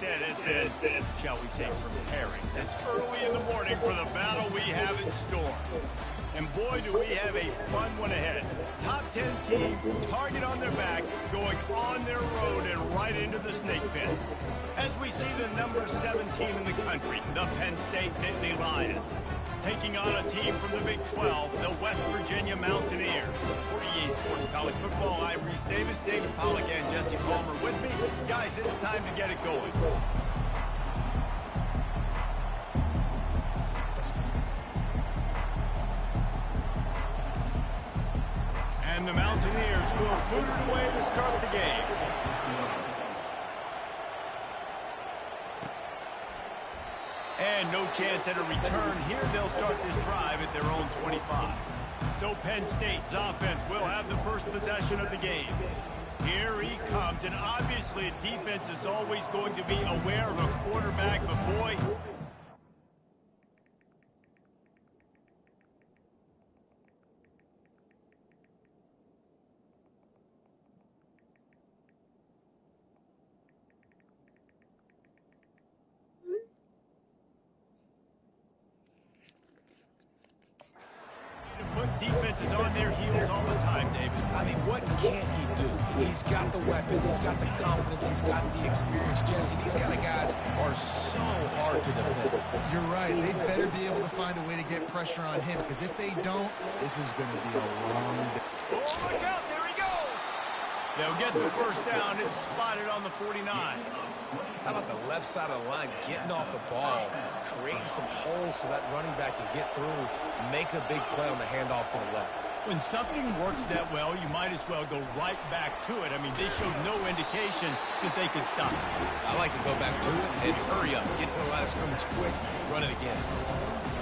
instead has been, shall we say, preparing. It's early in the morning for the battle we have in store. And boy, do we have a fun one ahead. Top 10 team, target on their back, going on their road and right into the snake pit. As we see the number 7 team in the country, the Penn State Nittany Lions, taking on a team from the Big 12, the West Virginia Mountaineers. For EA Sports College Football, I'm Reese Davis, David Pollack, and Jesse Palmer with me. Guys, it's time to get it going. And the Mountaineers will boot it away to start the game. And no chance at a return here. They'll start this drive at their own 25. So Penn State's offense will have the first possession of the game. Here he comes, and obviously a defense is always going to be aware of a quarterback, but boy... put defenses on their heels all the time, David. I mean, what can't he do? He's got the weapons, he's got the confidence, he's got the experience. Jesse, these kind of guys are so hard to defend. You're right. They better be able to find a way to get pressure on him, because if they don't, this is going to be a long day. Oh, look out! There he goes! They'll get the first down. It's spotted on the 49. How about the left side of the line getting off the ball, creating some holes for that running back to get through, make a big play on the handoff to the left. When something works that well, you might as well go right back to it. I mean, they showed no indication that they could stop it. I like to go back to it and hurry up, get to the line of scrimmage quick, run it again.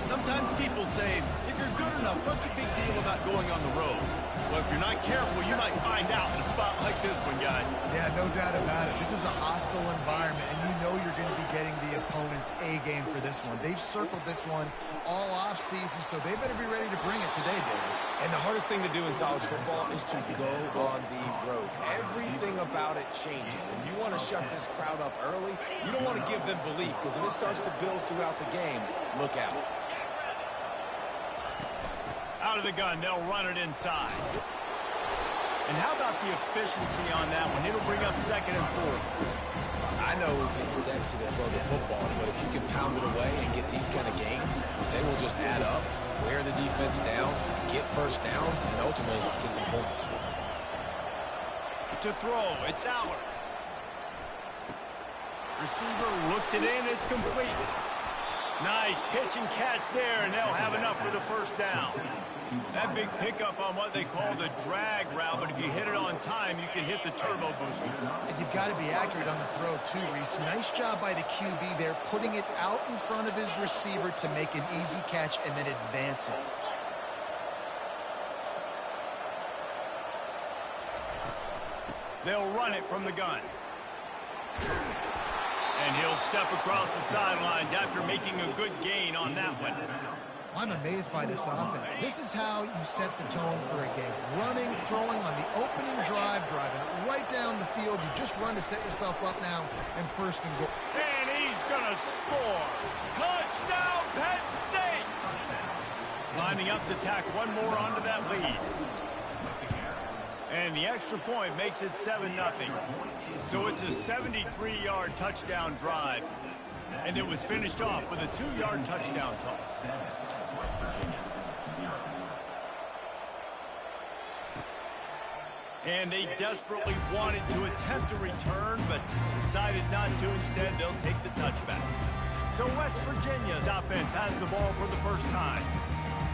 Sometimes people say, if you're good enough, what's the big deal about going on the road? Well, if you're not careful, you might find out in a spot like this one, guys. Yeah, no doubt about it. This is a hostile environment, and you know you're going to be getting the opponent's A-game for this one. They've circled this one all off-season, so they better be ready to bring it today, David. And the hardest thing to do in college football is to go on the road. Everything about it changes, and you want to shut this crowd up early. You don't want to give them belief, because if it starts to build throughout the game, look out. Out of the gun, they'll run it inside. And how about the efficiency on that one? It'll bring up 2nd and 4. I know it's sexy to throw the football, but if you can pound it away and get these kind of gains, they will just add up, wear the defense down, get first downs, and ultimately get some points. To throw, it's Allard. Receiver looks it in, it's complete. Nice pitch and catch there, and they'll have enough for the first down. That big pickup on what they call the drag route, but if you hit it on time, you can hit the turbo booster. And you've got to be accurate on the throw, too, Reese. Nice job by the QB there, putting it out in front of his receiver to make an easy catch and then advance it. They'll run it from the gun. And he'll step across the sidelines after making a good gain on that one. I'm amazed by this offense. This is how you set the tone for a game. Running, throwing on the opening drive, driving right down the field. You just run to set yourself up now and first and goal. And he's going to score. Touchdown, Penn State! Lining up to tack one more onto that lead. And the extra point makes it 7-0. So it's a 73-yard touchdown drive. And it was finished off with a 2-yard touchdown toss. And they desperately wanted to attempt a return, but decided not to. Instead, they'll take the touchback. So West Virginia's offense has the ball for the first time.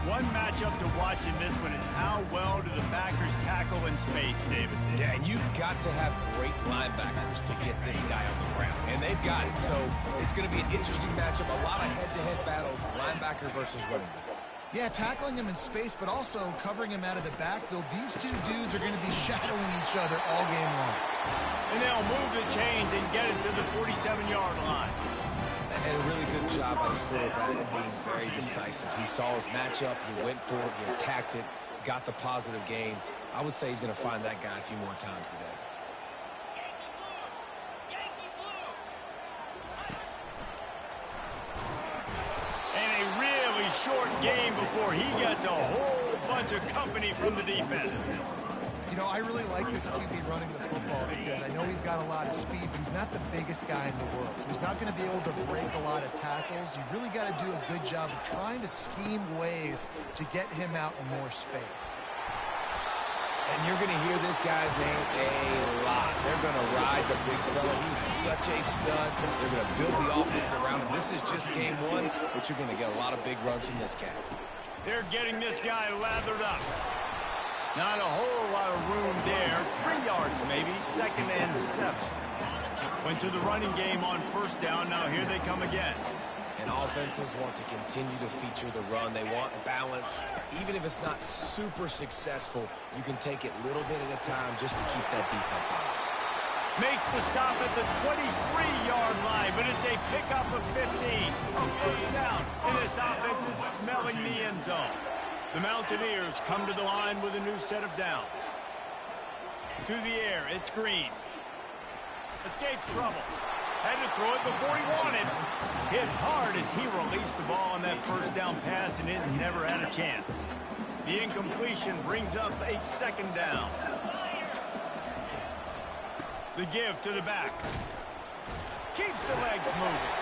One matchup to watch in this one is how well do the backers tackle in space, David? Yeah, and you've got to have great linebackers to get this guy on the ground. And they've got it. So it's going to be an interesting matchup. A lot of head-to-head battles, linebacker versus running back. Yeah, tackling him in space, but also covering him out of the backfield. These two dudes are going to be shadowing each other all game long. And they'll move the chains and get it to the 47-yard line. And a really good job by the quarterback being very decisive. He saw his matchup, he went for it, he attacked it, got the positive gain. I would say he's going to find that guy a few more times today. short game before he gets a whole bunch of company from the defense. You know, I really like this QB running the football because I know he's got a lot of speed, but he's not the biggest guy in the world. So he's not going to be able to break a lot of tackles. You really got to do a good job of trying to scheme ways to get him out in more space. And you're going to hear this guy's name a lot. They're going to ride the big fella. He's such a stud. They're going to build the offense around him. This is just game one, but you're going to get a lot of big runs from this cat. They're getting this guy lathered up. Not a whole lot of room there. 3 yards maybe, 2nd and 7. Went to the running game on first down. Now here they come again. And offenses want to continue to feature the run. They want balance. Even if it's not super successful, you can take it little bit at a time just to keep that defense honest. Makes the stop at the 23-yard line, but it's a pickup of 15. A first down, and this offense is smelling the end zone. The Mountaineers come to the line with a new set of downs. Through the air, it's Green. Escapes trouble. Had to throw it before he wanted. Hit hard as he released the ball on that first down pass, and it never had a chance. The incompletion brings up a 2nd down. The give to the back. Keeps the legs moving.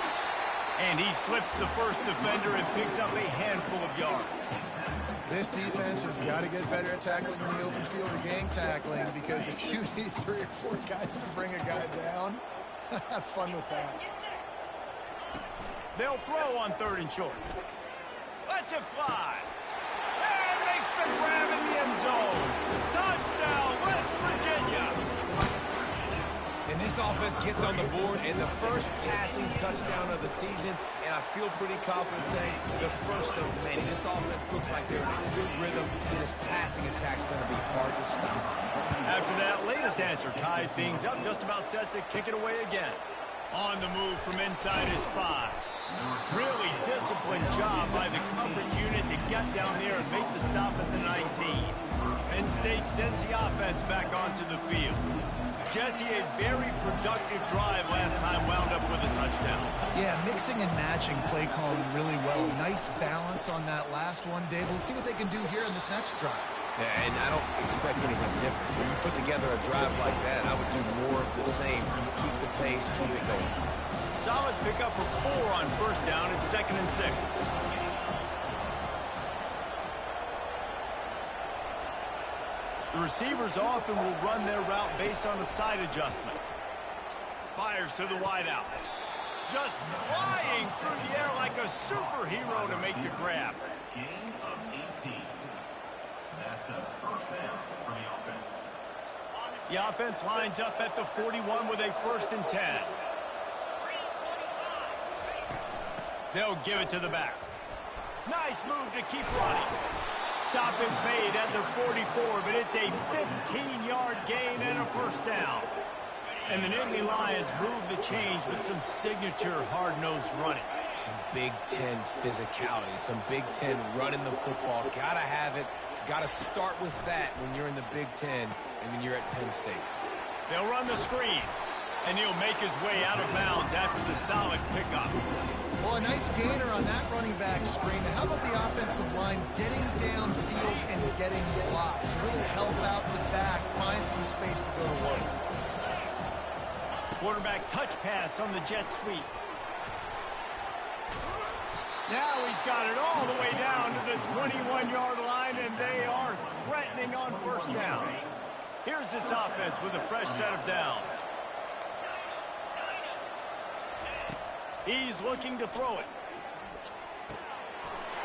And he slips the first defender and picks up a handful of yards. This defense has got to get better at tackling in the open field or gang tackling, because if you need 3 or 4 guys to bring a guy down, have fun with that. They'll throw on 3rd and short. Lets it fly. And makes the grab in the end zone. Touchdown, West Virginia. And this offense gets on the board, and the first passing touchdown of the season, and I feel pretty confident saying the first of many. This offense looks like they're in a good rhythm, and this passing attack's going to be hard to stop. After that latest answer tied things up, just about set to kick it away again. On the move from inside his 5. Really disciplined job by the coverage unit to get down there and make the stop at the 19. Penn State sends the offense back onto the field. Jesse, a very productive drive last time, wound up with a touchdown. Yeah, mixing and matching play calling really well. Nice balance on that last one, Dave. Let's see what they can do here in this next drive. Yeah, and I don't expect anything different. When you put together a drive like that, I would do more of the same. Keep the pace, keep it going. Solid pickup of 4 on first down and 2nd and 6. The receivers often will run their route based on a side adjustment. Fires to the wideout. Just flying through the air like a superhero to make the grab. Gain of 18. That's a first down for the offense. The offense lines up at the 41 with a 1st and 10. They'll give it to the back. Nice move to keep running. Stop is made at the 44, but it's a 15-yard gain and a first down. And the Nittany Lions move the change with some signature hard-nosed running. Some Big Ten physicality, some Big Ten running the football. Gotta have it. Gotta start with that when you're in the Big Ten and when you're at Penn State. They'll run the screen, and he'll make his way out of bounds after the solid pickup. Well, a nice gainer on that running back screen. How about the offensive line getting downfield and getting blocks to really help out the back, find some space to go to work? Quarterback touch pass on the jet sweep. Now he's got it all the way down to the 21-yard line, and they are threatening on first down. Here's this offense with a fresh set of downs. He's looking to throw it.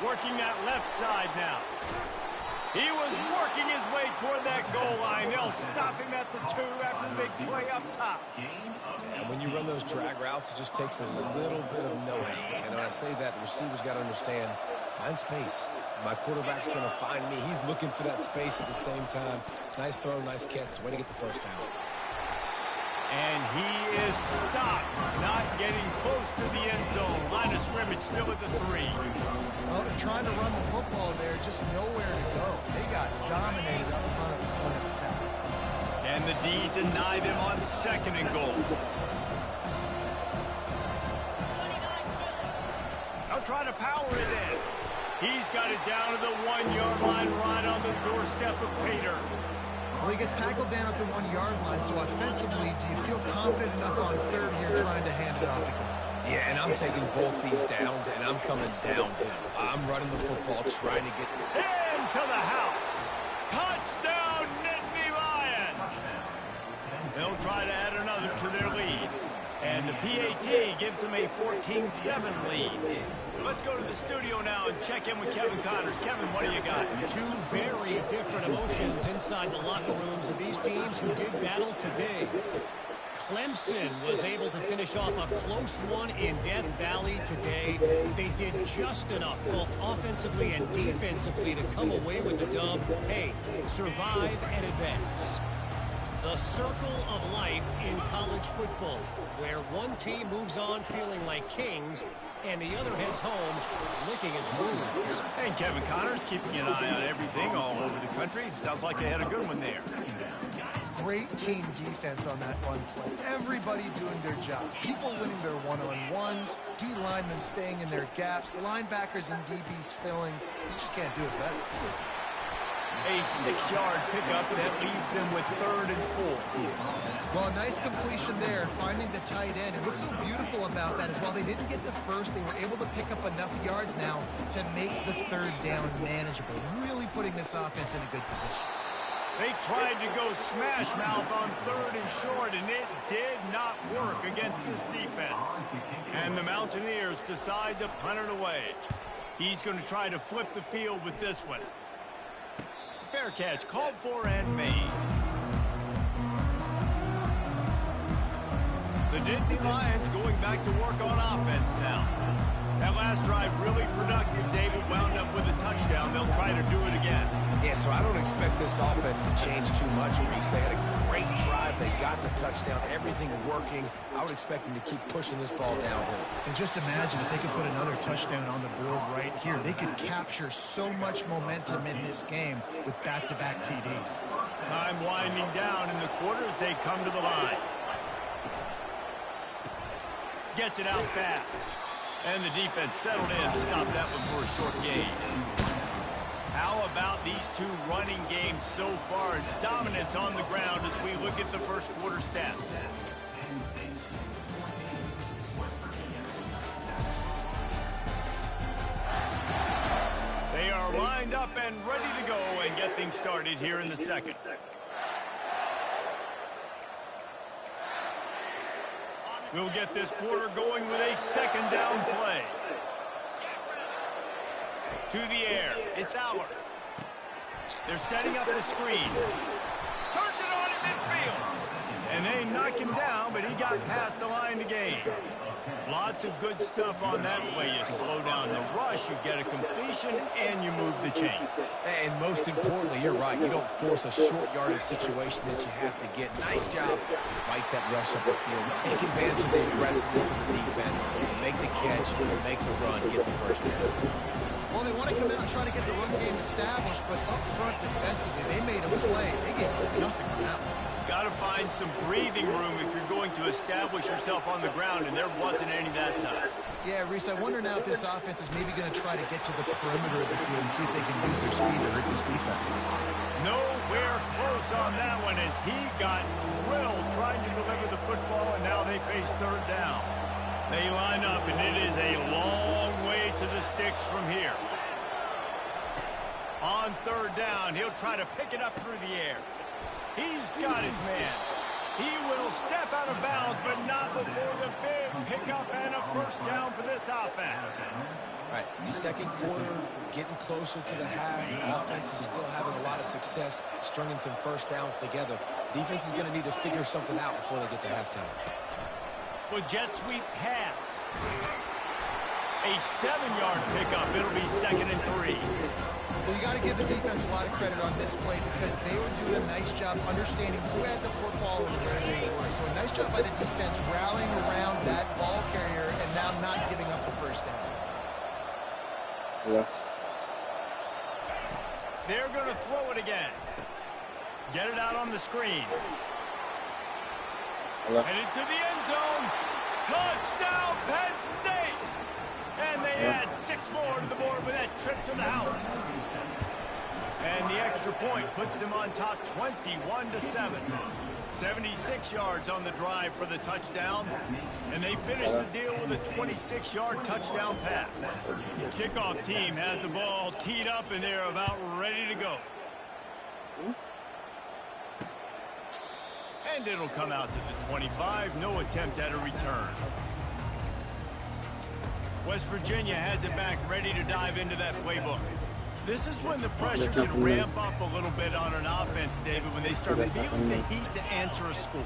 Working that left side now. He was working his way toward that goal line. They'll stop him at the 2 after the big play up top. And when you run those drag routes, it just takes a little bit of know-how. And when I say that, the receiver's got to understand, find space. My quarterback's going to find me. He's looking for that space at the same time. Nice throw, nice catch. Way to get the first down. And he is stopped, not getting close to the end zone. Line of scrimmage still at the 3. Well, they're trying to run the football there, just nowhere to go. They got dominated up front at the point of attack. And the D deny them on 2nd and goal. They'll try to power it in. He's got it down to the 1-yard line right on the doorstep of Pater. Well, he gets tackled down at the 1-yard line, so offensively, do you feel confident enough on third here trying to hand it off again? Yeah, and I'm taking both these downs, and I'm coming downhill. I'm running the football, trying to get into the house. Touchdown, Nittany Lions. They'll try to add another to their lead. And the PAT gives them a 14-7 lead. Let's go to the studio now and check in with Kevin Connors. Kevin, what do you got? Two very different emotions inside the locker rooms of these teams who did battle today. Clemson was able to finish off a close one in Death Valley today. They did just enough, both offensively and defensively, to come away with the dub. Hey, survive and advance. The circle of life in college football, where one team moves on feeling like kings and the other heads home licking its wounds. And Kevin Connors keeping an eye on everything all over the country. Sounds like they had a good one there. Great team defense on that run play. Everybody doing their job. People winning their one-on-ones, D linemen staying in their gaps, linebackers and DBs filling. You just can't do it better. A 6-yard pickup that leaves them with 3rd and 4. Well, a nice completion there, finding the tight end. And what's so beautiful about that is while they didn't get the first, they were able to pick up enough yards now to make the 3rd down manageable, really putting this offense in a good position. They tried to go smash mouth on 3rd and short, and it did not work against this defense. And the Mountaineers decide to punt it away. He's going to try to flip the field with this one. Fair catch, called for and made. The Nittany Lions going back to work on offense now. That last drive really productive. David wound up with a touchdown. They'll try to do it again. Yeah, so I don't expect this offense to change too much, Reese. They had a great drive. They got the touchdown. Everything working. I would expect them to keep pushing this ball downhill. And just imagine if they could put another touchdown on the board right here. They could capture so much momentum in this game with back-to-back TDs. Time winding down in the quarter as they come to the line. Gets it out fast. And the defense settled in to stop that one for a short gain. How about these two running games so far? Dominance on the ground as we look at the first quarter stats. They are lined up and ready to go and get things started here in the second. We'll get this quarter going with a 2nd down play. To the air. It's Aller. They're setting up the screen. Turns it on in midfield. And they knock him down, but he got past the line to gain. Lots of good stuff on that play. You slow down the rush, you get a completion, and you move the chains. And most importantly, you're right. You don't force a short yardage situation that you have to get. Nice job. Fight that rush up the field. Take advantage of the aggressiveness of the defense. Make the catch, make the run, get the first down. Well, they want to come in and try to get the run game established, but up front defensively, they made a play. They gave up nothing on that one. Got to find some breathing room if you're going to establish yourself on the ground, and there wasn't any that time. Yeah, Reese, I wonder now if this offense is maybe going to try to get to the perimeter of the field and see if they can use their speed to hurt this defense. Nowhere close on that one as he got drilled trying to deliver the football, and now they face 3rd down. They line up, and it is a long way to the sticks from here. On 3rd down, he'll try to pick it up through the air. He's got his man. He will step out of bounds, but not before the big pickup and a 1st down for this offense. All right, second quarter, getting closer to the half. Offense is still having a lot of success stringing some 1st downs together. Defense is going to need to figure something out before they get to halftime. With jet sweep pass. A 7-yard pickup. It'll be 2nd and 3. Well, you got to give the defense a lot of credit on this play because they were doing a nice job understanding who had the football and where they were. So a nice job by the defense rallying around that ball carrier and now not giving up the 1st down. Yeah. They're going to throw it again. Get it out on the screen. Headed to the end zone. Touchdown, Penn State! And they adds 6 more to the board with that trip to the house. And the extra point puts them on top 21-7. 76 yards on the drive for the touchdown. And they finish the deal with a 26-yard touchdown pass. Kickoff team has the ball teed up and they're about ready to go. And it'll come out to the 25. No attempt at a return. West Virginia has it back, ready to dive into that playbook. This is when the pressure can ramp up a little bit on an offense, David, when they start feeling the heat to answer a score.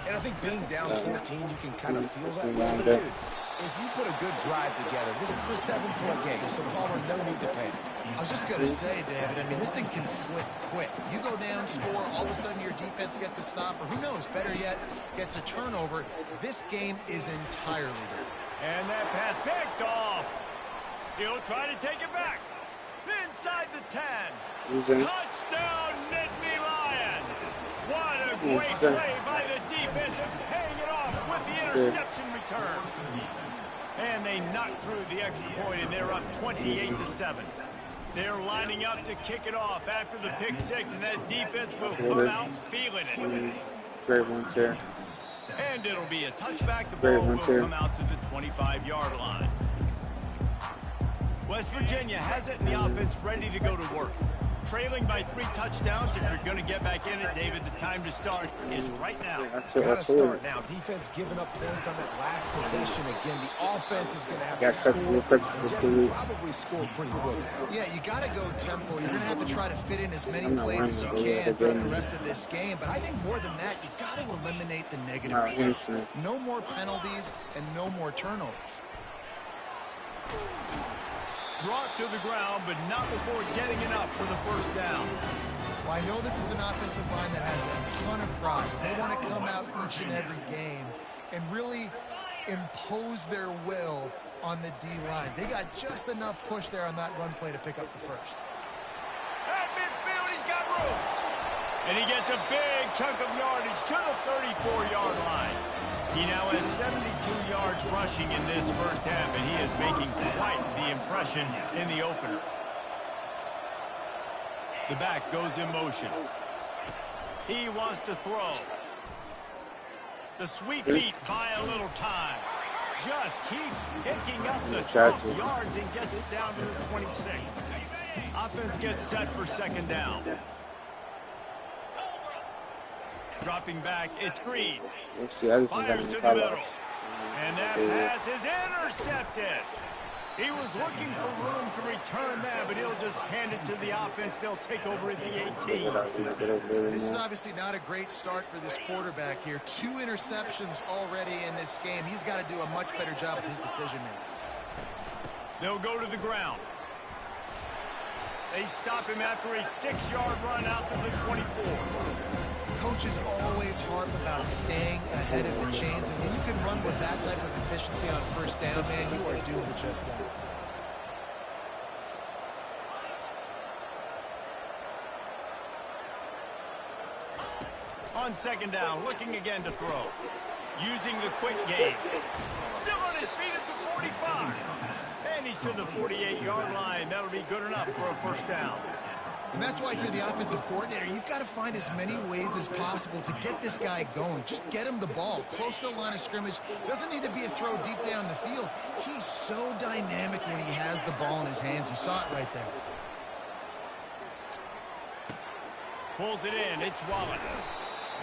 And I think being down 14, you can kind of feel that. But dude, if you put a good drive together, this is a 7-point game, so Palmer, no need to panic. I was just going to say, David, I mean, this thing can flip quick. You go down, score, all of a sudden your defense gets a stop, or who knows, better yet, gets a turnover. This game is entirely different. And that pass picked off. He'll try to take it back. Inside the 10. Touchdown, Nittany Lions. What a great play by the defense and paying it off with the interception return. And they knocked through the extra point, and they're up 28-7. They're lining up to kick it off after the pick 6, and that defense will come out feeling it. Great ones here. And it'll be a touchback. The ball will come out to the 25-yard line. West Virginia has it, and the offense ready to go to work. Trailing by 3 touchdowns. If you're going to get back in it, David, the time to start is right now. Gotta start now. Defense giving up points on that last possession. Again, the offense is going to have to score. Jesse probably scored pretty quick. Yeah, you got to go tempo. You're going to have to try to fit in as many plays as you can for the rest of this game. But I think more than that, you got to eliminate the negative plays. No more penalties and no more turnovers. Brought to the ground, but not before getting enough for the first down. Well, I know this is an offensive line that has a ton of pride. They want to come out each and every game and really impose their will on the D-line. They got just enough push there on that run play to pick up the first. At midfield, he's got room. And he gets a big chunk of yardage to the 34-yard line. He now has 72 yards rushing in this first half, and he is making quite the impression in the opener. The back goes in motion. He wants to throw. The sweet feet buy a little time. Just keeps picking up the top yards and gets it down to the 26. Offense gets set for second down. Dropping back, it's Green. Fires to the middle. And that pass is intercepted. He was looking for room to return that, but he'll just hand it to the offense. They'll take over at the 18. This is obviously not a great start for this quarterback here. 2 interceptions already in this game. He's got to do a much better job with his decision-making. They'll go to the ground. They stop him after a 6-yard run out to the 24. Coaches always harp about staying ahead of the chains, and when you can run with that type of efficiency on first down, man, you are doing just that. On second down, looking again to throw. Using the quick game. Still on his feet at the 45. And he's to the 48-yard line. That'll be good enough for a first down. And that's why if you're the offensive coordinator, you've got to find as many ways as possible to get this guy going. Just get him the ball close to the line of scrimmage. Doesn't need to be a throw deep down the field. He's so dynamic when he has the ball in his hands. You saw it right there. Pulls it in. It's Wallace.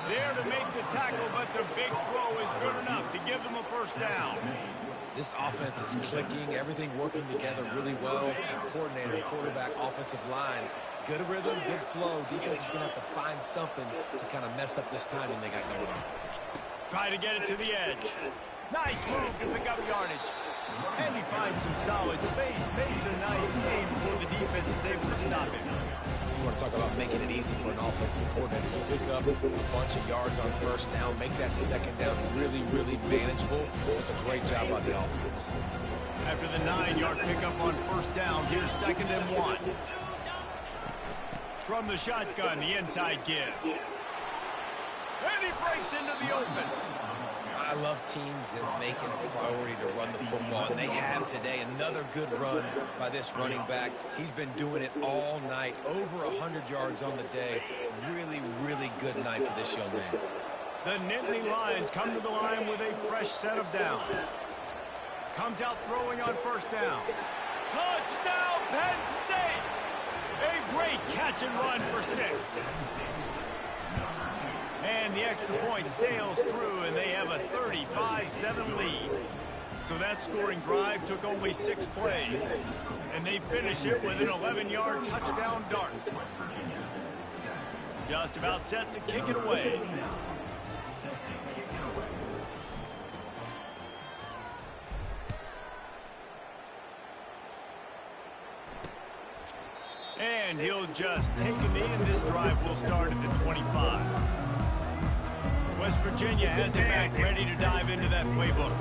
There to make the tackle, but the big throw is good enough to give them a first down. This offense is clicking, everything working together really well. Coordinator, quarterback, offensive line. Good rhythm, good flow. Defense is going to have to find something to kind of mess up this timing they got going on. Try to get it to the edge. Nice move to pick up yardage. And he finds some solid space. Makes a nice game before the defense is able to stop him. You want to talk about making it easy for an offensive coordinator. You pick up a bunch of yards on first down, make that second down really, really manageable. It's a great job by the offense. After the 9-yard pickup on first down, here's 2nd and 1. From the shotgun, the inside give. And he breaks into the open. I love teams that make it a priority to run the football, and they have today. Another good run by this running back. He's been doing it all night, over 100 yards on the day. Really, really good night for this young man. The Nittany Lions come to the line with a fresh set of downs. Comes out throwing on first down. Touchdown, Penn State! A great catch and run for 6. And the extra point sails through, and they have a 35-7 lead. So that scoring drive took only 6 plays, and they finish it with an 11-yard touchdown dart. Just about set to kick it away. And he'll just take a knee, and this drive will start at the 25. West Virginia has it back, ready to dive into that playbook.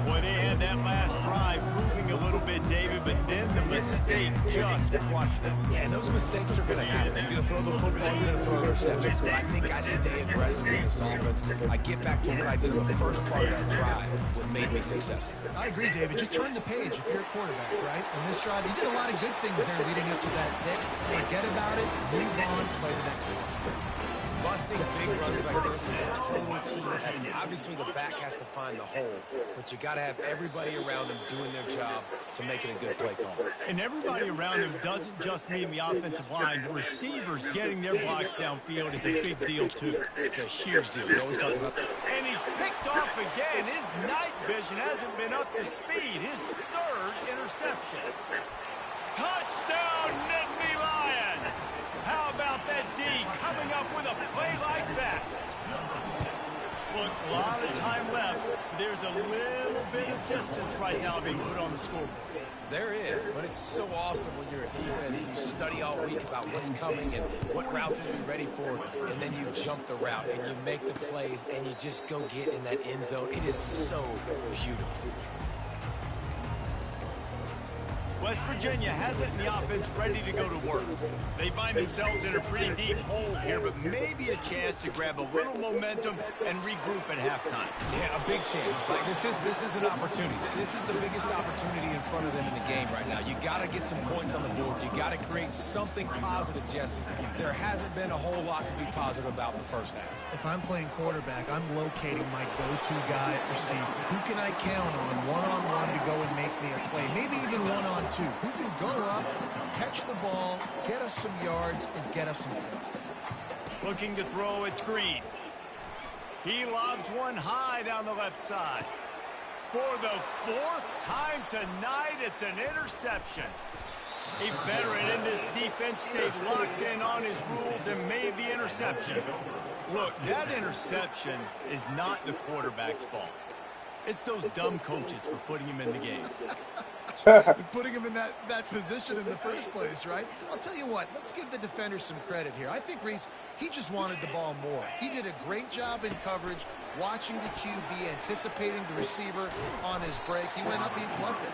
Boy, they had that last drive moving a little bit, David, but then the mistake just crushed them. Yeah, and those mistakes are going to happen. You're going to throw the football, you're going to throw interceptions, but I think I stay aggressive in this offense. I get back to what I did in the first part of that drive, what made me successful. I agree, David. Just turn the page if you're a quarterback, right? On this drive, you did a lot of good things there leading up to that pick. Forget about it, move on, play the next one. Busting big runs like this is a total team effort. Obviously, the back has to find the hole, but you got to have everybody around him doing their job to make it a good play call. And everybody around him doesn't just mean the offensive line. The receivers getting their blocks downfield is a big deal, too. It's a huge deal. We always talk about that. And he's picked off again. His night vision hasn't been up to speed. His 3rd interception. Touchdown, Nittany Lions! How about that D coming up with a play like that? Look, a lot of time left. There's a little bit of distance right now being put on the scoreboard. There is, but it's so awesome when you're a defense and you study all week about what's coming and what routes to be ready for, and then you jump the route and you make the plays and you just go get in that end zone. It is so beautiful. West Virginia has it in the offense ready to go to work. They find themselves in a pretty deep hole here, but maybe a chance to grab a little momentum and regroup at halftime. Yeah, a big chance. Like this is an opportunity. This is the biggest opportunity in front of them in the game right now. You got to get some points on the board. You got to create something positive, Jesse. There hasn't been a whole lot to be positive about the first half. If I'm playing quarterback, I'm locating my go-to guy at receiver. Who can I count on one-on-one to go and make me a play? Maybe even one-on-two. Who can go up, catch the ball, get us some yards, and get us some points? Looking to throw, it's Green. He lobs one high down the left side. For the 4th time tonight, it's an interception. A veteran in this defense stayed locked in on his rules and made the interception. Look, that interception is not the quarterback's fault. It's those dumb coaches for putting him in the game. Putting him in that position in the first place, right? I'll tell you what, let's give the defender some credit here. I think, Reese, he just wanted the ball more. He did a great job in coverage, watching the QB, anticipating the receiver on his breaks. He went up, he plugged it.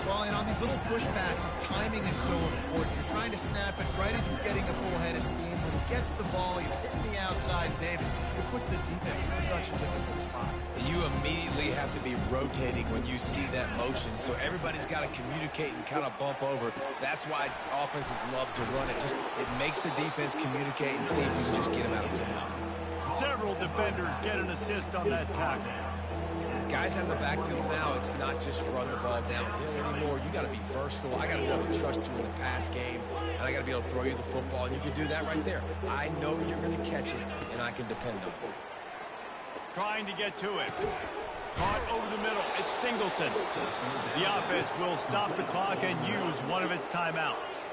Well, and on these little push passes, timing is so important. You're trying to snap it right as he's getting a full head of steam. When he gets the ball, he's hitting the outside, David. It puts the defense in such a difficult spot. You immediately have to be rotating when you see that motion, so everybody's got to communicate and kind of bump over. That's why offenses love to run it. It makes the defense communicate and see if you can just get him out of his spot. Several defenders get an assist on that tackle. Guys out in the backfield now, it's not just run the ball downhill anymore. You got to be versatile. I got to be able to trust you in the pass game, and I got to be able to throw you the football, and you can do that right there. I know you're going to catch it, and I can depend on it. Trying to get to it. Caught over the middle. It's Singleton. The offense will stop the clock and use one of its timeouts.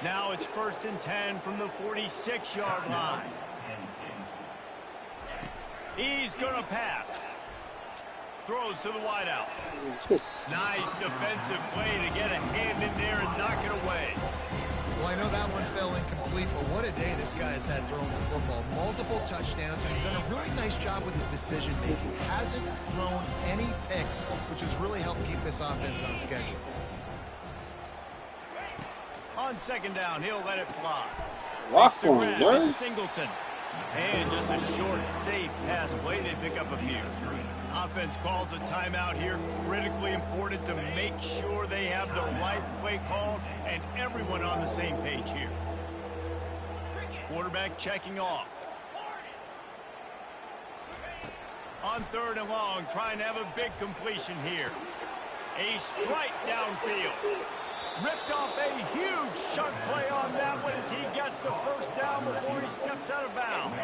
Now it's 1st and 10 from the 46-yard line. He's going to pass. Throws to the wideout. Nice defensive play to get a hand in there and knock it away. Well, I know that one fell incomplete, but what a day this guy has had throwing the football. Multiple touchdowns, and he's done a really nice job with his decision-making. Hasn't thrown any picks, which has really helped keep this offense on schedule. On 2nd down, he'll let it fly. Rock Makes the for him, grab, boy. it's Singleton. And just a short, safe pass play. They pick up a few. Offense calls a timeout here, critically important to make sure they have the right play called and everyone on the same page here. Quarterback checking off. On 3rd and long, trying to have a big completion here. A strike downfield. Ripped off a huge chunk play on that one as he gets the first down before he steps out of bounds.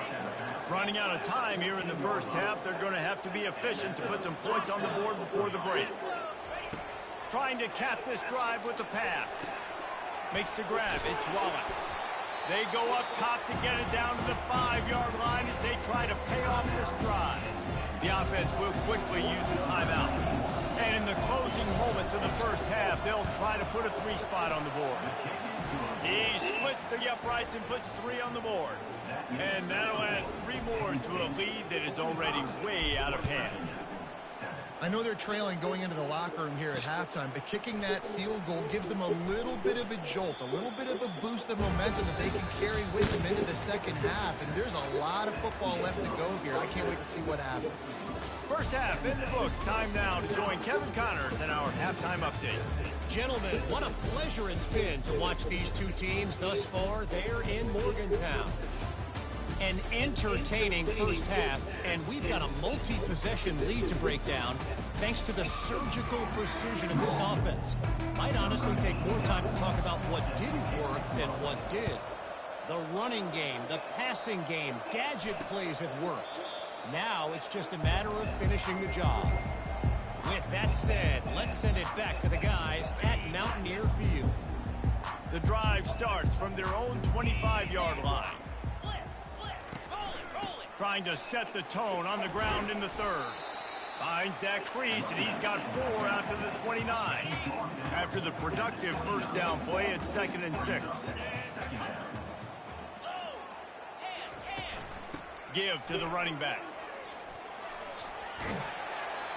Running out of time here in the first half, they're going to have to be efficient to put some points on the board before the break. Trying to cap this drive with the pass. Makes the grab. It's Wallace. They go up top to get it down to the 5-yard line as they try to pay off this drive. The offense will quickly use the timeout. And in the closing moments of the first half, they'll try to put a 3-spot on the board. He splits the uprights and puts 3 on the board. And that'll add 3 more to a lead that is already way out of hand. I know they're trailing going into the locker room here at halftime, but kicking that field goal gives them a little bit of a jolt, a little bit of a boost of momentum that they can carry with them into the second half. And there's a lot of football left to go here. I can't wait to see what happens. First half in the books. Time now to join Kevin Connors in our halftime update. Gentlemen, what a pleasure it's been to watch these two teams thus far there in Morgantown. An entertaining first half, and we've got a multi-possession lead to break down thanks to the surgical precision of this offense. Might honestly take more time to talk about what didn't work than what did. The running game, the passing game, gadget plays have worked. Now it's just a matter of finishing the job. With that said, let's send it back to the guys at Mountaineer Field. The drive starts from their own 25-yard line. Trying to set the tone on the ground in the 3rd. Finds that crease, and he's got 4 out to the 29. After the productive first down play, it's 2nd and 6. Give to the running back.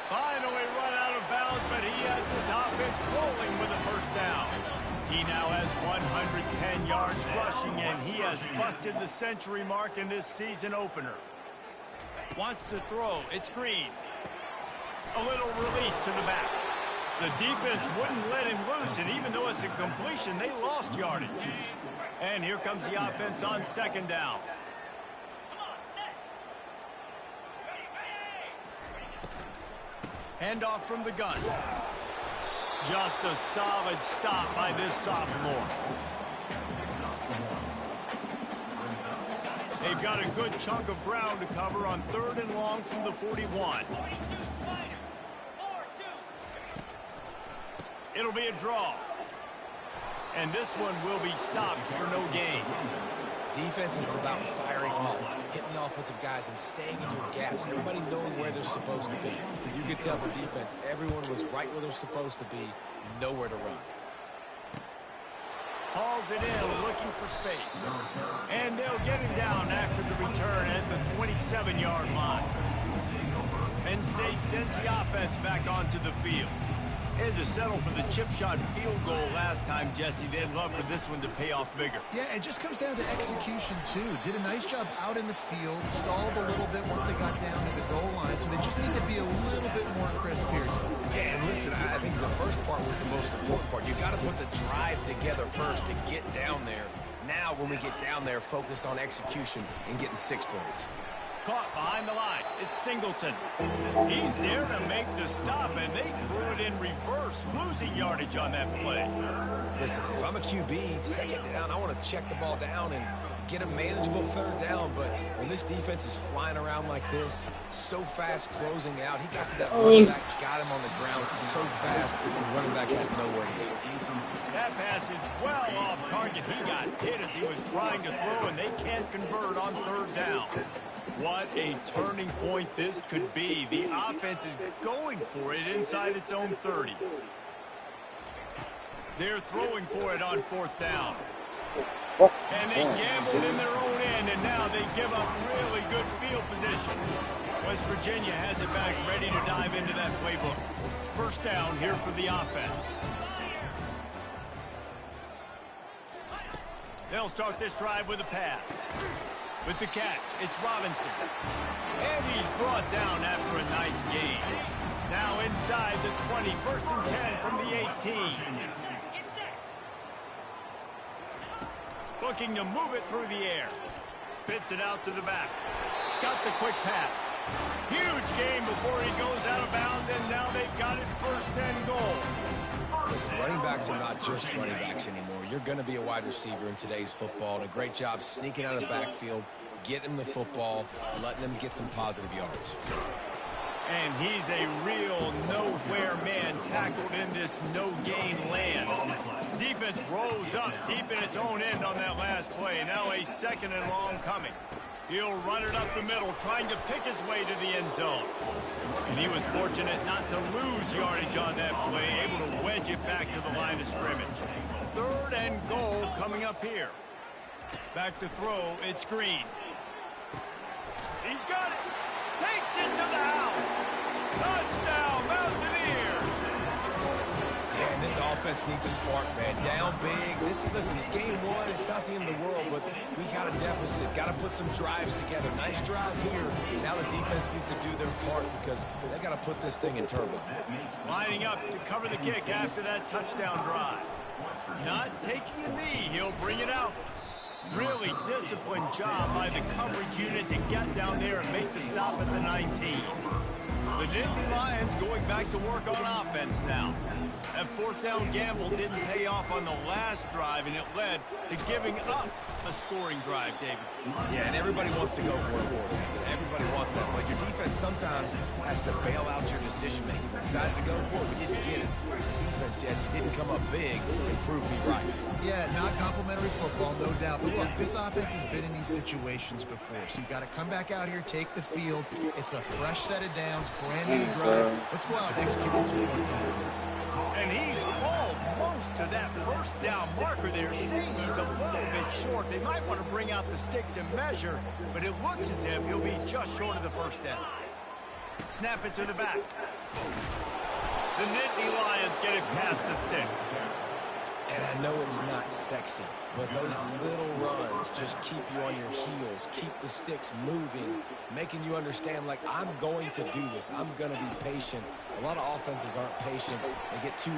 Finally run out of bounds, but he has this offense rolling with a first down. He now has 110 yards rushing, and he has busted the century mark in this season opener. Wants to throw. It's Green. A little release to the back. The defense wouldn't let him loose, and even though it's a completion, they lost yardage. And here comes the offense on 2nd down. Handoff from the gun. Just a solid stop by this sophomore. They've got a good chunk of ground to cover on 3rd and long from the 41. It'll be a draw. And this one will be stopped for no gain. Defense is about firing off, hitting the offensive guys, and staying in your gaps. Everybody knowing where they're supposed to be. You could tell the defense, everyone was right where they're supposed to be, nowhere to run. Hauls it in, looking for space. And they'll get him down after the return at the 27-yard line. Penn State sends the offense back onto the field. Had to settle for the chip shot field goal last time, Jesse. They'd love for this one to pay off bigger. Yeah, it just comes down to execution, too. Did a nice job out in the field, stalled a little bit once they got down to the goal line, so they just need to be a little bit more crisp here. Yeah, and listen, I think the first part was the most important part. You got to put the drive together first to get down there. Now, when we get down there, focus on execution and getting 6 points. Caught behind the line. It's Singleton. He's there to make the stop, and they threw it in reverse, losing yardage on that play. Listen, if I'm a QB, 2nd down, I want to check the ball down and get a manageable 3rd down. But when this defense is flying around like this, so fast closing out, he got to that running back, got him on the ground so fast that the running back had nowhere to go. That pass is well off target. He got hit as he was trying to throw, and they can't convert on 3rd down. What a turning point this could be. The offense is going for it inside its own 30. They're throwing for it on 4th down. And they gambled in their own end, and now they give up really good field position. West Virginia has it back, ready to dive into that playbook. First down here for the offense. They'll start this drive with a pass. With the catch, it's Robinson. And he's brought down after a nice gain. Now inside the 20, first and 10 from the 18. Looking to move it through the air. Spits it out to the back. Got the quick pass. Huge gain before he goes out of bounds, and now they've got it first and goal. Listen, running backs are not just running backs anymore. You're going to be a wide receiver in today's football, and a great job sneaking out of the backfield, getting the football, letting them get some positive yards. And he's a real nowhere man tackled in this no-gain land. Defense rolls up deep in its own end on that last play. Now a second and long coming. He'll run it up the middle, trying to pick his way to the end zone. And he was fortunate not to lose yardage on that play, able to wedge it back to the line of scrimmage. Third and goal coming up here. Back to throw, it's Green. He's got it. Takes it to the house. Touchdown, Mountaineers. Yeah, and this offense needs a spark, man. Down big. Listen, it's game one. It's not the end of the world, but we got a deficit. Got to put some drives together. Nice drive here. Now the defense needs to do their part because they got to put this thing in turbo. Lining up to cover the kick after that touchdown drive. Not taking a knee. He'll bring it out. Really disciplined job by the coverage unit to get down there and make the stop at the 19. The Nittany Lions going back to work on offense now. That fourth down gamble didn't pay off on the last drive, and it led to giving up a scoring drive, David. Yeah, and everybody wants to go for it. Everybody wants that, but your defense sometimes has to bail out your decision-making. We decided to go for it, we didn't get it. The defense, Jesse, didn't come up big and prove me right. Yeah, not complimentary football, no doubt. But look, this offense has been in these situations before. So you got to come back out here, take the field. It's a fresh set of downs, brand new drive. Let's go out and execute what's important. And he's called most to that first down marker there, saying he's a little bit short. They might want to bring out the sticks and measure, but it looks as if he'll be just short of the first down. Snap it to the back. The Nittany Lions get it past the sticks. And I know it's not sexy, but those little runs just keep you on your heels, keep the sticks moving, making you understand, like, I'm going to do this. I'm going to be patient. A lot of offenses aren't patient. They get too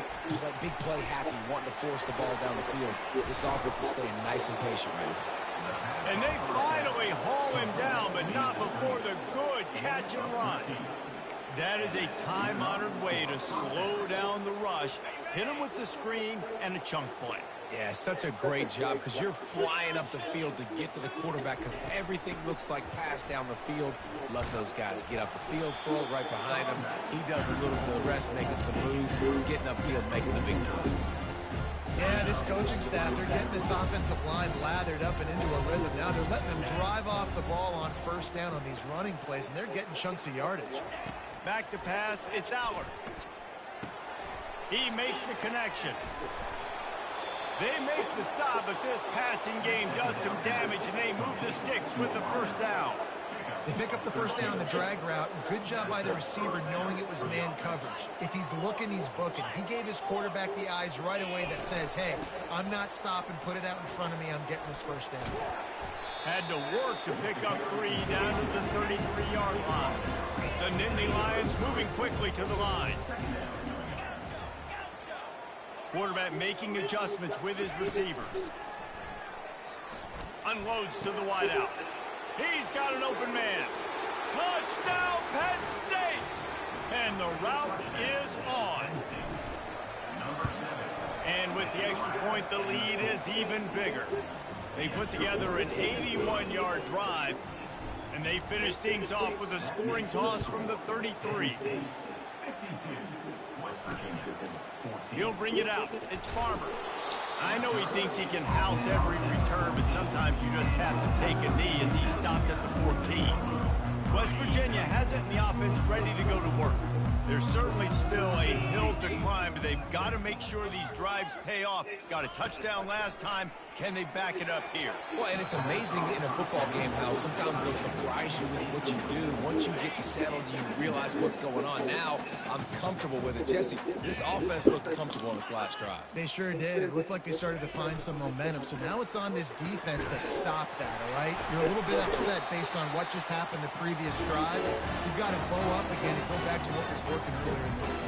big play happy, wanting to force the ball down the field. This offense is staying nice and patient right now. And they finally haul him down, but not before the good catch and run. That is a time-honored way to slow down the rush, hit him with the screen, and a chunk play. Yeah, such a great job because you're flying up the field to get to the quarterback because everything looks like pass down the field. Let those guys get up the field, throw it right behind him. He does a little bit of the rest, making some moves, getting upfield, making the big play. Yeah, this coaching staff, they're getting this offensive line lathered up and into a rhythm. Now they're letting them drive off the ball on first down on these running plays, and they're getting chunks of yardage. Back to pass, it's Allard. He makes the connection. They make the stop, but this passing game does some damage, and they move the sticks with the first down. They pick up the first down on the drag route. Good job by the receiver knowing it was man coverage. If he's looking, he's booking. He gave his quarterback the eyes right away that says, hey, I'm not stopping, put it out in front of me, I'm getting this first down. Had to work to pick up 3 down to the 33-yard line. The Nittany Lions moving quickly to the line. Quarterback making adjustments with his receivers. Unloads to the wideout. He's got an open man. Touchdown, Penn State! And the route is on. And with the extra point, the lead is even bigger. They put together an 81-yard drive, and they finish things off with a scoring toss from the 33. He'll bring it out. It's Farmer. I know he thinks he can house every return, but sometimes you just have to take a knee as he stopped at the 14. West Virginia has it, and the offense ready to go to work. There's certainly still a hill to climb, but they've got to make sure these drives pay off. Got a touchdown last time. Can they back it up here? Well, and it's amazing in a football game how sometimes they'll surprise you with what you do. Once you get settled, you realize what's going on. Now, I'm comfortable with it. Jesse, this offense looked comfortable on its last drive. They sure did. It looked like they started to find some momentum. So now it's on this defense to stop that, all right? You're a little bit upset based on what just happened the previous drive. You've got to bow up again and go back to what was working earlier in this game.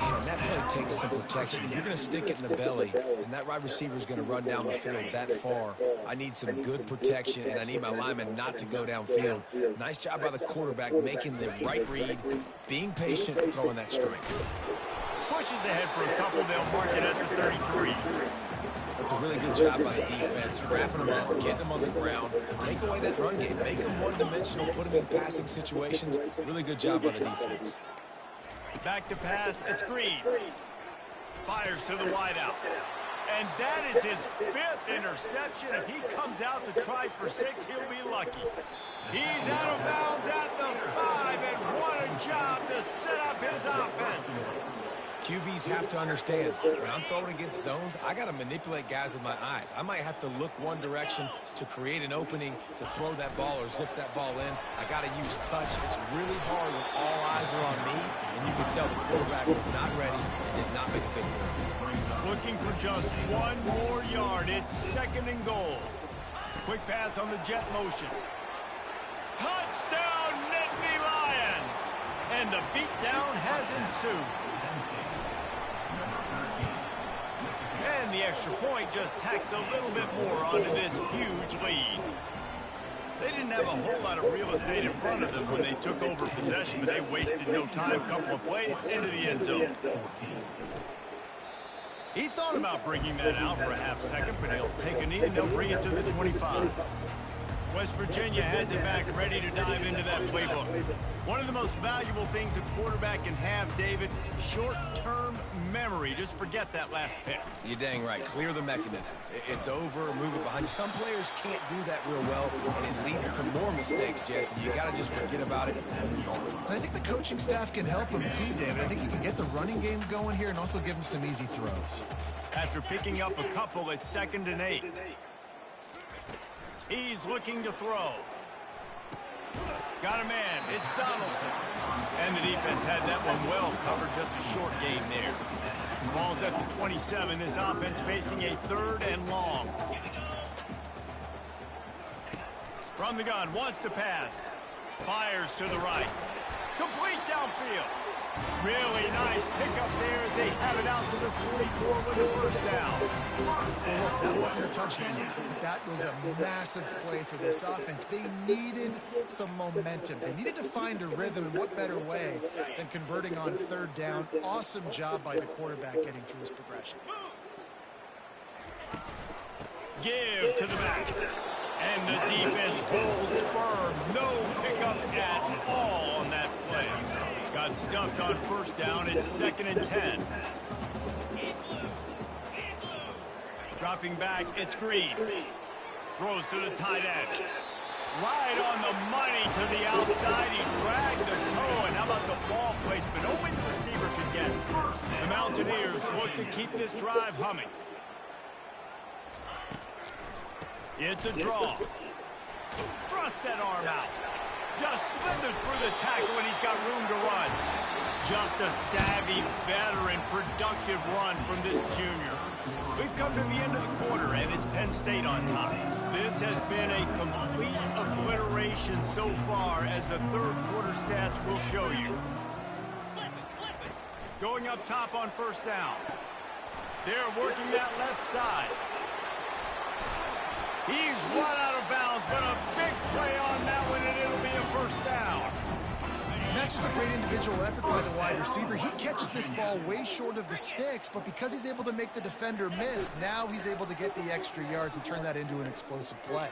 And that play takes some protection. If you're going to stick it in the belly, and that wide receiver is going to run down the field that far, I need some good protection, and I need my lineman not to go downfield. Nice job by the quarterback making the right read, being patient, and throwing that strike. Pushes ahead for a couple. They'll mark it at the 33. That's a really good job by the defense, wrapping them up, getting them on the ground, take away that run game, make them one-dimensional, put them in passing situations. Really good job by the defense. Back to pass, it's Green. Fires to the wideout. And that is his 5th interception. If he comes out to try for 6, he'll be lucky. He's out of bounds at the 5, and what a job to set up his offense. QBs have to understand, when I'm throwing against zones, I got to manipulate guys with my eyes. I might have to look one direction to create an opening to throw that ball or zip that ball in. I got to use touch. It's really hard when all eyes are on me, and you can tell the quarterback was not ready and did not make a big throw. Looking for just 1 more yard. It's 2nd and goal. Quick pass on the jet motion. Touchdown, Nittany Lions! And the beatdown has ensued. And the extra point just tacks a little bit more onto this huge lead. They didn't have a whole lot of real estate in front of them when they took over possession, but they wasted no time. Couple of plays into the end zone. He thought about bringing that out for a half second, but he'll take a knee and they'll bring it to the 25. West Virginia has it back, ready to dive into that playbook. One of the most valuable things a quarterback can have, David, short-term memory. Just forget that last pick. You're dang right. Clear the mechanism. It's over, move it behind you. Some players can't do that real well, and it leads to more mistakes, Jesse. You got to just forget about it and move on. And I think the coaching staff can help him too, David. I think you can get the running game going here and also give him some easy throws. After picking up a couple, it's 2nd and 8. He's looking to throw. Got a man. It's Donaldson. And the defense had that one well covered. Just a short gain there. Ball's at the 27. This offense facing a 3rd and long. From the gun. Wants to pass. Fires to the right. Complete downfield. Really nice pickup there as they have it out to the 44 with a 1st down. Well, look, that wasn't a touchdown, but that was a massive play for this offense. They needed some momentum. They needed to find a rhythm, and what better way than converting on 3rd down. Awesome job by the quarterback getting through his progression. Give to the back. And the defense holds firm. No pickup at all on that play. Got stuffed on 1st down. It's 2nd and 10. Dropping back, it's Green. Throws to the tight end. Right on the money to the outside. He dragged the toe. And how about the ball placement? Only the receiver could get it. The Mountaineers look to keep this drive humming. It's a draw. Thrust that arm out. Just slithered through the tackle, and he's got room to run. Just a savvy, veteran, productive run from this junior. We've come to the end of the quarter, and it's Penn State on top. This has been a complete obliteration so far, as the 3rd quarter stats will show you. Going up top on 1st down. They're working that left side. He's run out of bounds, but a big play on that one, and it'll be a 1st down. And that's just a great individual effort by the wide receiver. He catches this ball way short of the sticks, but because he's able to make the defender miss, now he's able to get the extra yards and turn that into an explosive play.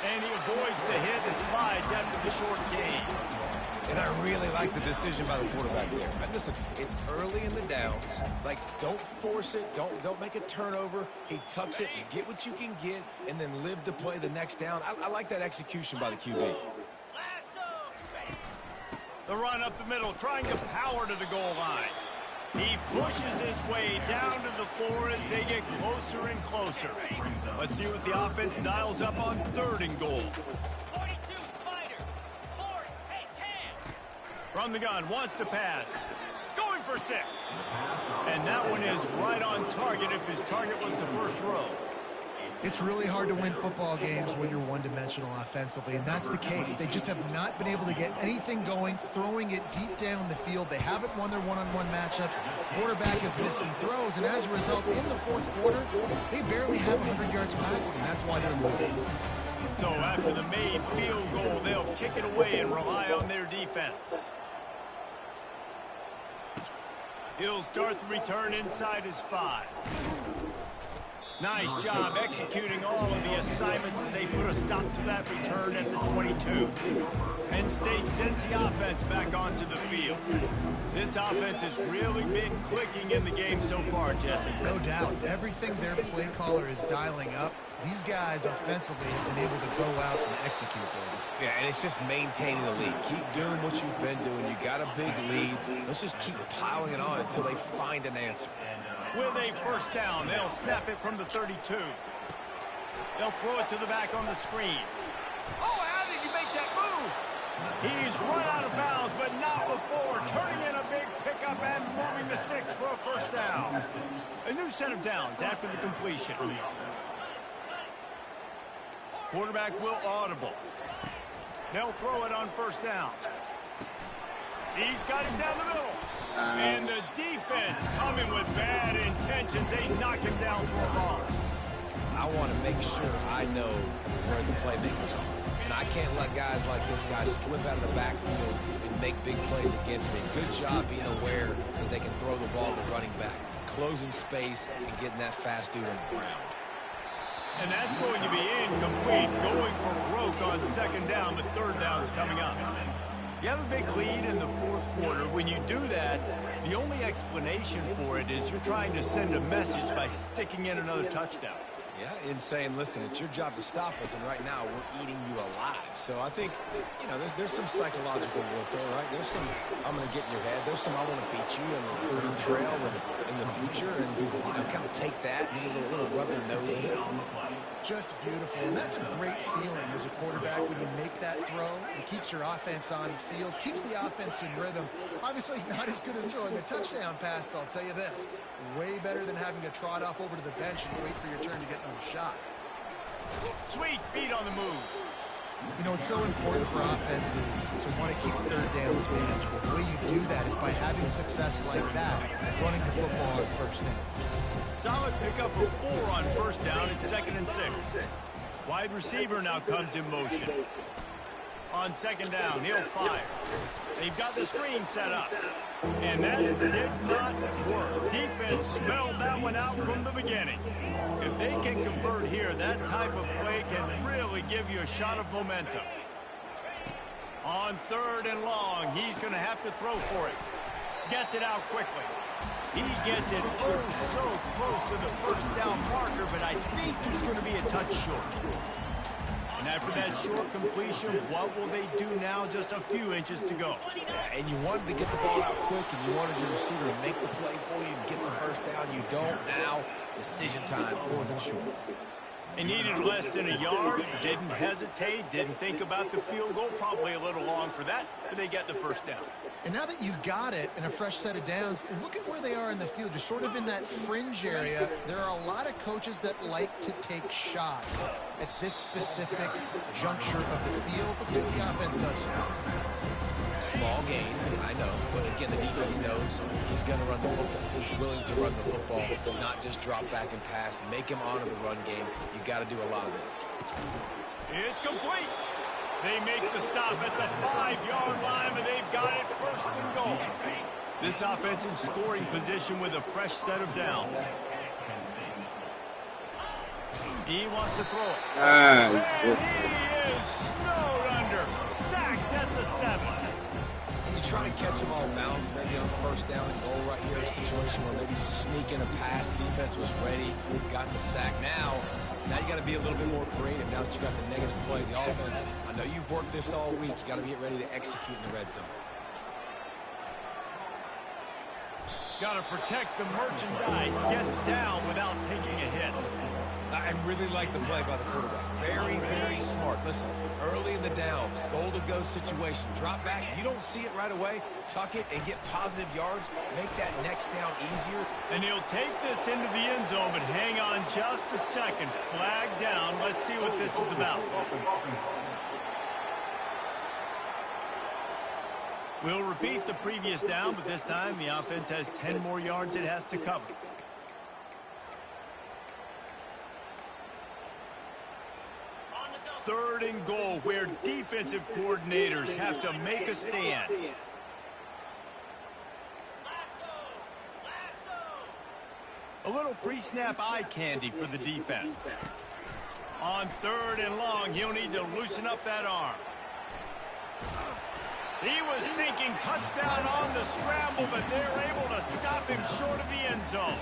And he avoids the hit and slides after the short gain. And I really like the decision by the quarterback there. But listen, it's early in the downs. Like, don't force it. Don't make a turnover. He tucks it, get what you can get, and then live to play the next down. I like that execution by the QB. The run up the middle, trying to power to the goal line. He pushes his way down to the floor as they get closer and closer. Let's see what the offense dials up on 3rd and goal. 42, Spider. 4, hey, Cam. From the gun, wants to pass. Going for 6. And that one is right on target if his target was the first row. It's really hard to win football games when you're one-dimensional offensively, and that's the case. They just have not been able to get anything going, throwing it deep down the field. They haven't won their one-on-one matchups. Quarterback has missed some throws, and as a result, in the 4th quarter, they barely have 100 yards passing, and that's why they're losing. So after the made field goal, they'll kick it away and rely on their defense. He'll start the return inside his 5. Nice job executing all of the assignments as they put a stop to that return at the 22. Penn State sends the offense back onto the field. This offense has really been clicking in the game so far, Jesse. No doubt. Everything their play caller is dialing up, these guys offensively have been able to go out and execute them. Yeah, and it's just maintaining the lead. Keep doing what you've been doing. You got a big lead. Let's just keep piling it on until they find an answer. With a first down, they'll snap it from the 32. They'll throw it to the back on the screen. Oh, how did you make that move? He's run out of bounds, but not before turning in a big pickup and moving the sticks for a first down. A new set of downs after the completion. Quarterback will audible. They'll throw it on first down. He's got it down the middle. And the defense coming with bad intentions. They knock him down for a loss. I want to make sure I know where the playmakers are. And I can't let guys like this guy slip out of the backfield and make big plays against me. Good job being aware that they can throw the ball to the running back, closing space, and getting that fast dude on the ground. And that's going to be incomplete. Going for broke on 2nd down, but 3rd down's coming up. You have a big lead in the 4th quarter. When you do that, the only explanation for it is you're trying to send a message by sticking in another touchdown. Yeah, in saying, listen, it's your job to stop us, and right now we're eating you alive. So I think, you know, there's some psychological warfare, right? There's some, I'm going to get in your head. There's some, I want to beat you on the recruiting trail in the future, and, you know, kind of take that and a little rub their nose in it. Just beautiful, and that's a great feeling as a quarterback when you make that throw. It keeps your offense on the field, keeps the offense in rhythm. Obviously not as good as throwing a touchdown pass, but I'll tell you this, way better than having to trot off over to the bench and wait for your turn to get another shot. Sweet feet on the move. You know, it's so important for offenses to want to keep 3rd downs manageable. The way you do that is by having success like that, running the football on 1st down. Solid pickup of 4 on 1st down. It's 2nd and 6. Wide receiver now comes in motion. On 2nd down, he'll fire. They've got the screen set up. And that did not work. Defense smelled that one out from the beginning. If they can convert here, that type of play can really give you a shot of momentum. On 3rd and long, he's going to have to throw for it. Gets it out quickly. He gets it so close to the first down marker, but I think he's going to be a touch short. And after that short completion, what will they do now? Just a few inches to go. Yeah, and you wanted to get the ball out quick, and you wanted your receiver to make the play for you and get the first down. You don't now. Decision time, 4th and short. They needed less than a yard, didn't hesitate, didn't think about the field goal. Probably a little long for that, but they get the first down. And now that you've got it in a fresh set of downs, look at where they are in the field. You're sort of in that fringe area. There are a lot of coaches that like to take shots at this specific juncture of the field. Let's see what the offense does here. Small game, I know, but again, the defense knows he's going to run the football. He's willing to run the football, not just drop back and pass, make him honor the run game. You got to do a lot of this. It's complete. They make the stop at the 5-yard line, but they've got it 1st and goal. This offense in scoring position with a fresh set of downs. He wants to throw it. And he is snowed under. Sacked at the 7. Trying to catch them all bounce, maybe on 1st down and goal right here, a situation where maybe you sneak in a pass, defense was ready, got the sack. Now you got to be a little bit more creative now that you got the negative play, the offense. I know you've worked this all week. You got to get ready to execute in the red zone. Got to protect the merchandise. Gets down without taking a hit. I really like the play by the quarterback. Very, very smart. Listen, early in the downs, goal-to-go situation. Drop back. You don't see it right away. Tuck it and get positive yards. Make that next down easier. And he'll take this into the end zone, but hang on just a second. Flag down. Let's see what this is about. We'll repeat the previous down, but this time the offense has 10 more yards it has to cover. Third and goal, where defensive coordinators have to make a stand. A little pre-snap eye candy for the defense. On third and long, he'll need to loosen up that arm. He was thinking touchdown on the scramble, but they're able to stop him short of the end zone.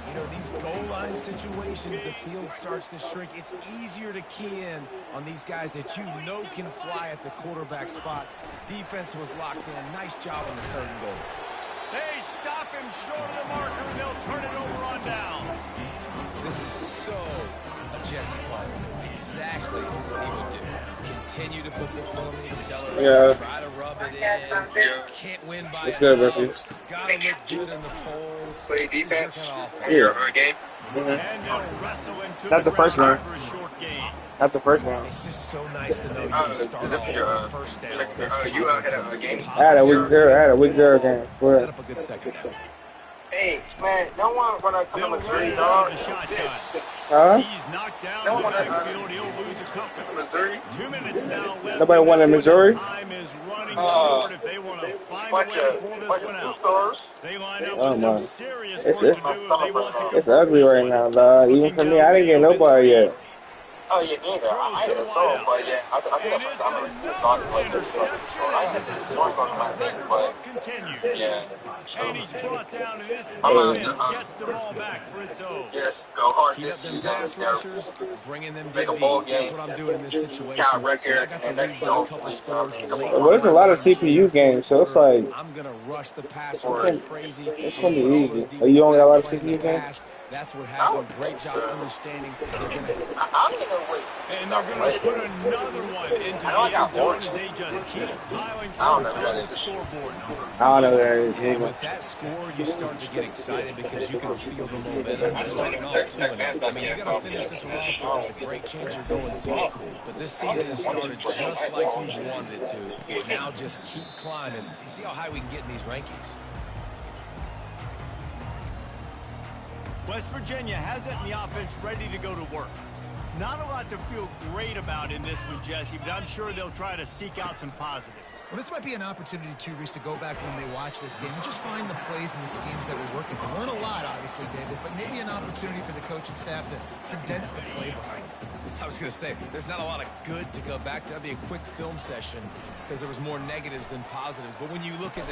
You know, these goal line situations, the field starts to shrink. It's easier to key in on these guys that you know can fly at the quarterback spot. Defense was locked in. Nice job on the third and goal. They stop him short of the marker, and they'll turn it over on downs. This is so a Jesse play. Exactly what he would do. Continue to put the foot on the accelerator. Try to rub it in. Can't win by it's good, Rusty. Gotta look good in the polls. Play defense. Yeah. Game. And they'll wrestle into Not the first one. for a short game. Not the first one. It's just so nice to know you can start off with a first down. You had a game. I had a week 0. I had a week 0 game. Set up a good second down. Hey, man, no one when I come They'll to Missouri, run dog. the shotgun. Huh? He's knocked down in the backfield. He'll lose a couple. Missouri. 2 minutes now left. Nobody wanted Missouri? Time is running short if they want to find a way to pull this one out. Stars. They line up Oh, with man. some serious It's- work it's- to do if they want to It's ugly right now, dog. Even for me, I didn't get nobody yet. Oh, yeah, neither. I had a soul, but yeah, I think And that's it's what I'm another going to interception So I as had his to assault work on on the my thing, record but book continues. yeah. And he's brought down, and this I'm defense gonna, gets the ball back for its own. Yes, go hard Keep this up them season. pass rushers, bringing them Make big a ball Bs. That's game. what I'm doing in this situation. Count record, I got the and lead that's by a couple scores late. Well, there's a lot of CPU games, so it's like I'm going to rush the pass Or- like crazy. it's gonna be Put all easy. those Oh, you only got a lot of defenses playing CPU the games? pass. That's what happened. Great job understanding. They're going to I'm going to wait. And they're going to put another one into the end zone as they just keep piling points on the scoreboard. I don't know that is. And with that score, you start to get excited because you can feel the momentum. It's starting off 2-0. I mean, you got to finish this one off, but there's a great chance you're going to. But this season has started just like you wanted it to. Now just keep climbing. See how high we can get in these rankings. West Virginia has it in the offense ready to go to work. Not a lot to feel great about in this one, Jesse, but I'm sure they'll try to seek out some positives. Well, this might be an opportunity, too, Reese, to go back when they watch this game and just find the plays and the schemes that were working. They weren't a lot, obviously, David, but maybe an opportunity for the coaching staff to condense the playbook. I was going to say, there's not a lot of good to go back to. That'd be a quick film session because there was more negatives than positives. But when you look at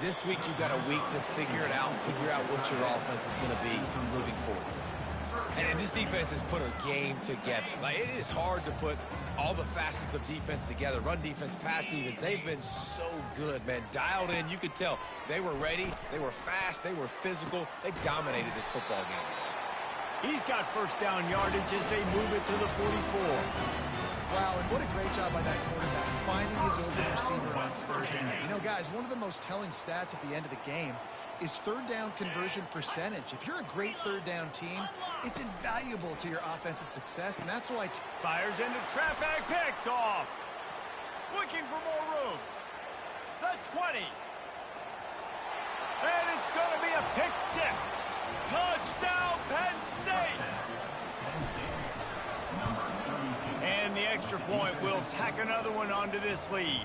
this week you've got a week to figure it out, figure out what your offense is going to be moving forward. And this defense has put a game together. Like, it is hard to put all the facets of defense together. Run defense, pass defense. They've been so good, man. Dialed in. You could tell they were ready. They were fast. They were physical. They dominated this football game today. He's got first down yardage as they move it to the 44. Wow, and what a great job by that quarterback, finding his open receiver on third down. You know, guys, one of the most telling stats at the end of the game is third down conversion percentage. If you're a great third down team, it's invaluable to your offensive success, and that's why... Fires into traffic, picked off. Looking for more room. The 20. And it's going to be a pick six. Touchdown, Penn State. And the extra point will tack another one onto this lead.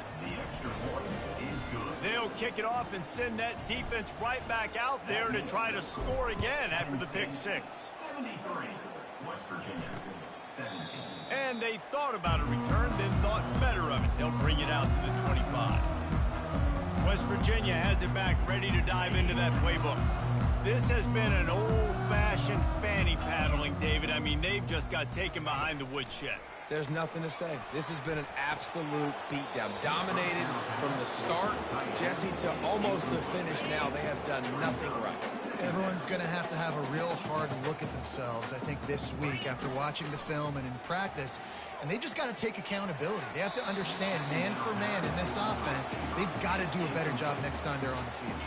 They'll kick it off and send that defense right back out there to try to score again after the pick six. 73, West Virginia, 17. And they thought about a return, then thought better of it. They'll bring it out to the 25. West Virginia has it back, ready to dive into that playbook. This has been an old-fashioned fanny paddling, David. I mean, they've just got taken behind the woodshed. There's nothing to say. This has been an absolute beatdown. Dominated from the start, Jesse, to almost the finish now. They have done nothing right. Everyone's going to have a real hard look at themselves, I think, this week after watching the film and in practice. And they just got to take accountability. They have to understand, man for man in this offense, they've got to do a better job next time they're on the field.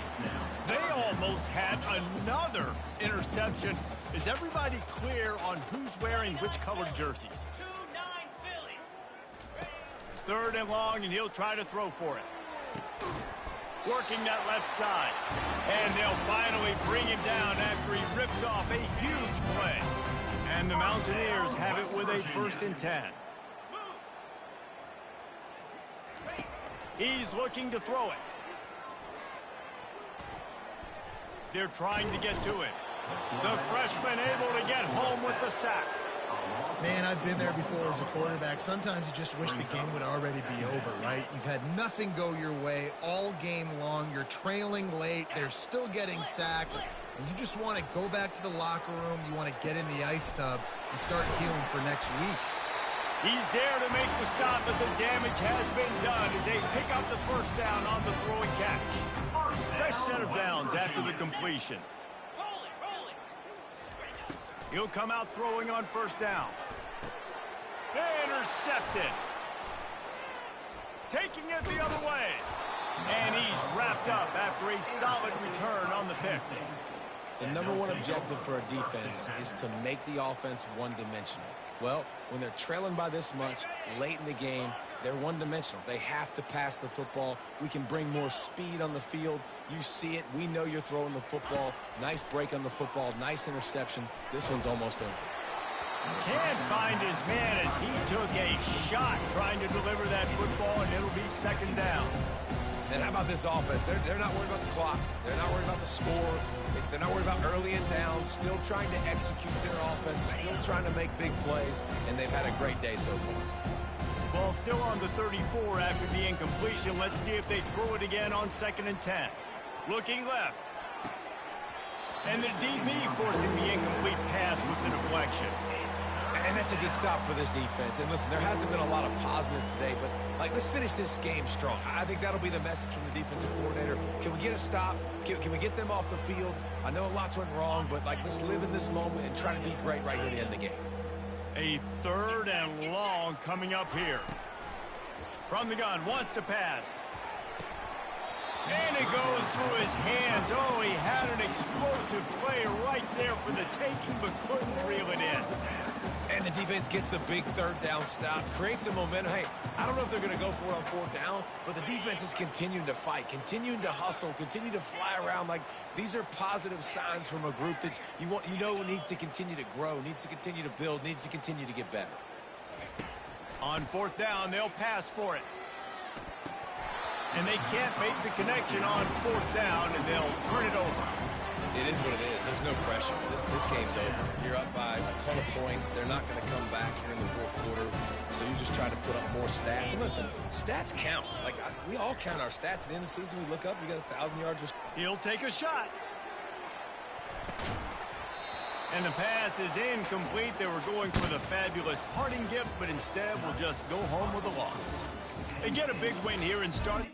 They almost had another interception. Is everybody clear on who's wearing which colored jerseys? 2-9 Philly. 3rd and long, and he'll try to throw for it. Working that left side. And they'll finally bring him down after he rips off a huge play. And the Mountaineers have it with a 1st and 10. He's looking to throw it. They're trying to get to it. The freshman able to get home with the sack. Man, I've been there before as a quarterback. Sometimes you just wish the game would already be over, right? You've had nothing go your way all game long. You're trailing late. They're still getting sacks. And you just want to go back to the locker room. You want to get in the ice tub and start healing for next week. He's there to make the stop, but the damage has been done as they pick up the 1st down on the throw and catch. Fresh set of downs after the completion. He'll come out throwing on 1st down. Intercepted. Taking it the other way. And he's wrapped up after a solid return on the pick. The number one objective for a defense is to make the offense one-dimensional. Well, when they're trailing by this much late in the game, they're one-dimensional. They have to pass the football. We can bring more speed on the field. You see it. We know you're throwing the football. Nice break on the football. Nice interception. This one's almost over. Can't find his man as he took a shot trying to deliver that football, and it'll be 2nd down. And how about this offense? They're not worried about the clock. They're not worried about the score. They're not worried about early and down. Still trying to execute their offense. Still trying to make big plays. And they've had a great day so far. Ball still on the 34 after the incompletion. Let's see if they throw it again on 2nd and 10. Looking left. And the DB forcing the incomplete pass with the deflection. And that's a good stop for this defense. And listen, there hasn't been a lot of positive today, but let's finish this game strong. I think that'll be the message from the defensive coordinator. Can we get a stop? Can we get them off the field? I know lots went wrong, but let's live in this moment and try to be great right here to end the game. A 3rd and long coming up here. From the gun, wants to pass. And it goes through his hands. Oh, he had an explosive play right there for the taking, but couldn't reel it in. And the defense gets the big 3rd down stop, creates some momentum. Hey, I don't know if they're going to go for it on 4th down, but the defense is continuing to fight, continuing to hustle, continue to fly around. These are positive signs from a group that you know needs to continue to grow, needs to continue to build, needs to continue to get better. On 4th down, they'll pass for it. And they can't make the connection on 4th down, and they'll turn it over. It is what it is. There's no pressure. This game's over. You're up by a ton of points. They're not going to come back here in the 4th quarter. So you just try to put up more stats. And listen, stats count. We all count our stats. At the end of the season, we look up, we got 1,000 yards. He'll take a shot. And the pass is incomplete. They were going for the fabulous parting gift, but instead will just go home with a loss. They get a big win here and start